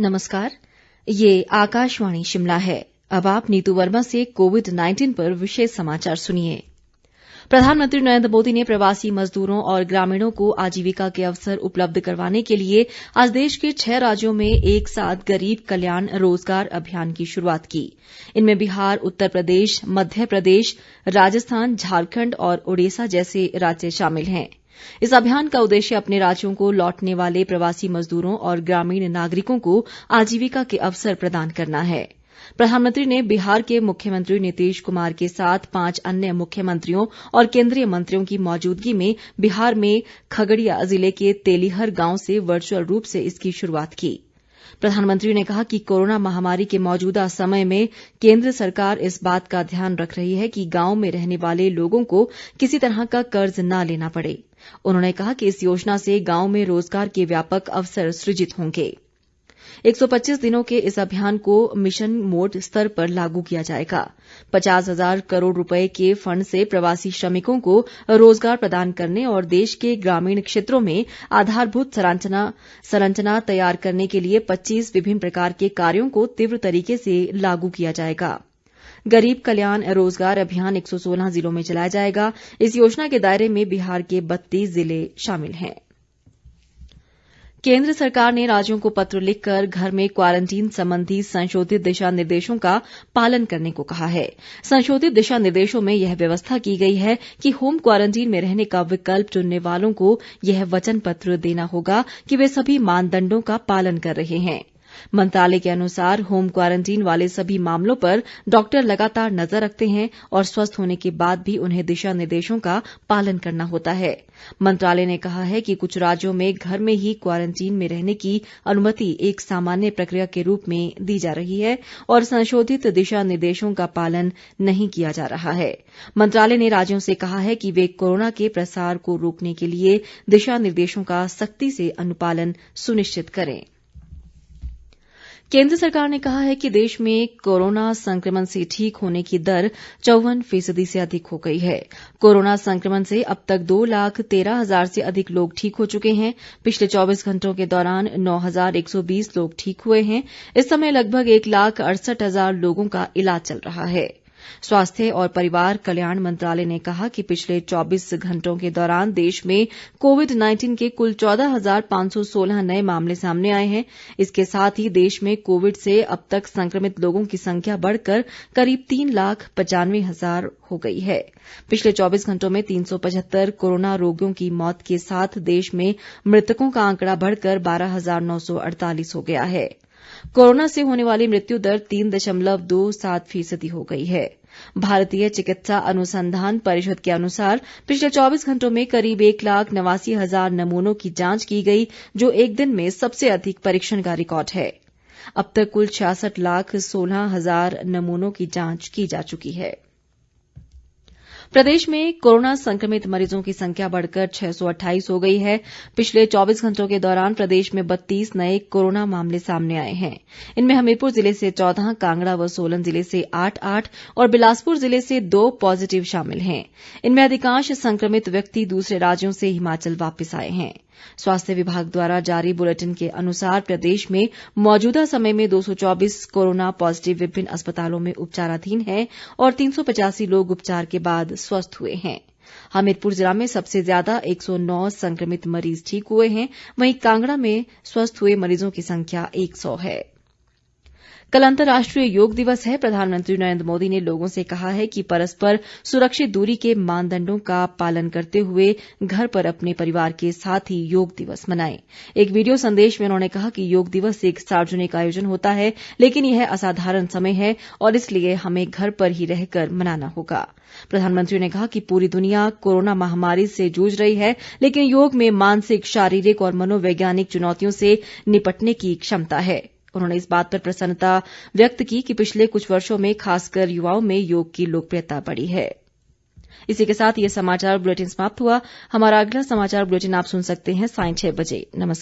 नमस्कार, ये आकाशवाणी शिमला है। अब आप नीतू वर्मा से कोविड-19 पर विशेष समाचार सुनिए। प्रधानमंत्री नरेंद्र मोदी ने प्रवासी मजदूरों और ग्रामीणों को आजीविका के अवसर उपलब्ध करवाने के लिए आज देश के 6 राज्यों में एक साथ गरीब कल्याण रोजगार अभियान की शुरूआत की। इनमें बिहार, उत्तर प्रदेश, मध्य प्रदेश, राजस्थान, झारखंड और ओडिशा जैसे राज्य शामिल हैं। इस अभियान का उद्देश्य अपने राज्यों को लौटने वाले प्रवासी मजदूरों और ग्रामीण नागरिकों को आजीविका के अवसर प्रदान करना है। प्रधानमंत्री ने बिहार के मुख्यमंत्री नीतीश कुमार के साथ 5 अन्य मुख्यमंत्रियों और केंद्रीय मंत्रियों की मौजूदगी में बिहार में खगड़िया जिले के तेलीहर गांव से वर्चुअल रूप से इसकी शुरूआत की। प्रधानमंत्री ने कहा कि कोरोना महामारी के मौजूदा समय में केंद्र सरकार इस बात का ध्यान रख रही है कि गांव में रहने वाले लोगों को किसी तरह का कर्ज न लेना पड़े। उन्होंने कहा कि इस योजना से गांव में रोजगार के व्यापक अवसर सृजित होंगे। 125 दिनों के इस अभियान को मिशन मोड स्तर पर लागू किया जाएगा। 50,000 करोड़ रुपए के फंड से प्रवासी श्रमिकों को रोजगार प्रदान करने और देश के ग्रामीण क्षेत्रों में आधारभूत संरचना तैयार करने के लिए 25 विभिन्न प्रकार के कार्यों को तीव्र तरीके से लागू किया जाएगा। गरीब कल्याण रोजगार अभियान 116 जिलों में चलाया जाएगा। इस योजना के दायरे में बिहार के 32 जिले शामिल हैं। केंद्र सरकार ने राज्यों को पत्र लिखकर घर में क्वारंटीन संबंधी संशोधित दिशा निर्देशों का पालन करने को कहा है। संशोधित दिशा निर्देशों में यह व्यवस्था की गई है कि होम क्वारंटीन में रहने का विकल्प चुनने वालों को यह वचन पत्र देना होगा कि वे सभी मानदंडों का पालन कर रहे हैं। मंत्रालय के अनुसार होम क्वारंटीन वाले सभी मामलों पर डॉक्टर लगातार नजर रखते हैं और स्वस्थ होने के बाद भी उन्हें दिशा निर्देशों का पालन करना होता है। मंत्रालय ने कहा है कि कुछ राज्यों में घर में ही क्वारंटीन में रहने की अनुमति एक सामान्य प्रक्रिया के रूप में दी जा रही है और संशोधित दिशा निर्देशों का पालन नहीं किया जा रहा है। मंत्रालय ने राज्यों से कहा है कि वे कोरोना के प्रसार को रोकने के लिए दिशा निर्देशों का सख्ती से अनुपालन सुनिश्चित करें। केंद्र सरकार ने कहा है कि देश में कोरोना संक्रमण से ठीक होने की दर 54% से अधिक हो गई है। कोरोना संक्रमण से अब तक 2,13,000 से अधिक लोग ठीक हो चुके हैं। पिछले 24 घंटों के दौरान 9,120 लोग ठीक हुए हैं। इस समय लगभग 1,68,000 लोगों का इलाज चल रहा है। स्वास्थ्य और परिवार कल्याण मंत्रालय ने कहा कि पिछले 24 घंटों के दौरान देश में कोविड-19 के कुल 14,516 नए मामले सामने आए हैं। इसके साथ ही देश में कोविड से अब तक संक्रमित लोगों की संख्या बढ़कर करीब 3,95,000 हो गई है। पिछले 24 घंटों में 375 कोरोना रोगियों की मौत के साथ देश में मृतकों का आंकड़ा बढ़कर 12,948 हो गया है। कोरोना से होने वाली मृत्यु दर 3.27% हो गई है। भारतीय चिकित्सा अनुसंधान परिषद के अनुसार पिछले 24 घंटों में करीब 1,89,000 नमूनों की जांच की गई, जो एक दिन में सबसे अधिक परीक्षण का रिकॉर्ड है। अब तक कुल 66,16,000 नमूनों की जांच की जा चुकी है। प्रदेश में कोरोना संक्रमित मरीजों की संख्या बढ़कर 628 हो गई है। पिछले 24 घंटों के दौरान प्रदेश में 32 नए कोरोना मामले सामने आए हैं। इनमें हमीरपुर जिले से 14, कांगड़ा व सोलन जिले से 8 और बिलासपुर जिले से 2 पॉजिटिव शामिल हैं। इनमें अधिकांश संक्रमित व्यक्ति दूसरे राज्यों से हिमाचल वापस आए हैं। स्वास्थ्य विभाग द्वारा जारी बुलेटिन के अनुसार प्रदेश में मौजूदा समय में 224 कोरोना पॉजिटिव विभिन्न अस्पतालों में उपचाराधीन हैं और 385 लोग उपचार के बाद स्वस्थ हुए हैं। हमीरपुर जिला में सबसे ज्यादा 109 संक्रमित मरीज ठीक हुए हैं। वहीं कांगड़ा में स्वस्थ हुए मरीजों की संख्या 100 है। कल अंतर्राष्ट्रीय योग दिवस है। प्रधानमंत्री नरेंद्र मोदी ने लोगों से कहा है कि परस्पर सुरक्षित दूरी के मानदंडों का पालन करते हुए घर पर अपने परिवार के साथ ही योग दिवस मनाएं। एक वीडियो संदेश में उन्होंने कहा कि योग दिवस एक सार्वजनिक आयोजन होता है, लेकिन यह असाधारण समय है और इसलिए हमें घर पर ही रहकर मनाना होगा। प्रधानमंत्री ने कहा कि पूरी दुनिया कोरोना महामारी से जूझ रही है, लेकिन योग में मानसिक, शारीरिक और मनोवैज्ञानिक चुनौतियों से निपटने की क्षमता है। उन्होंने इस बात पर प्रसन्नता व्यक्त की कि पिछले कुछ वर्षों में खासकर युवाओं में योग की लोकप्रियता बढ़ी है। इसी के साथ ये समाचार बुलेटिन समाप्त हुआ। हमारा अगला समाचार बुलेटिन आप सुन सकते हैं 6:30 बजे। नमस्कार।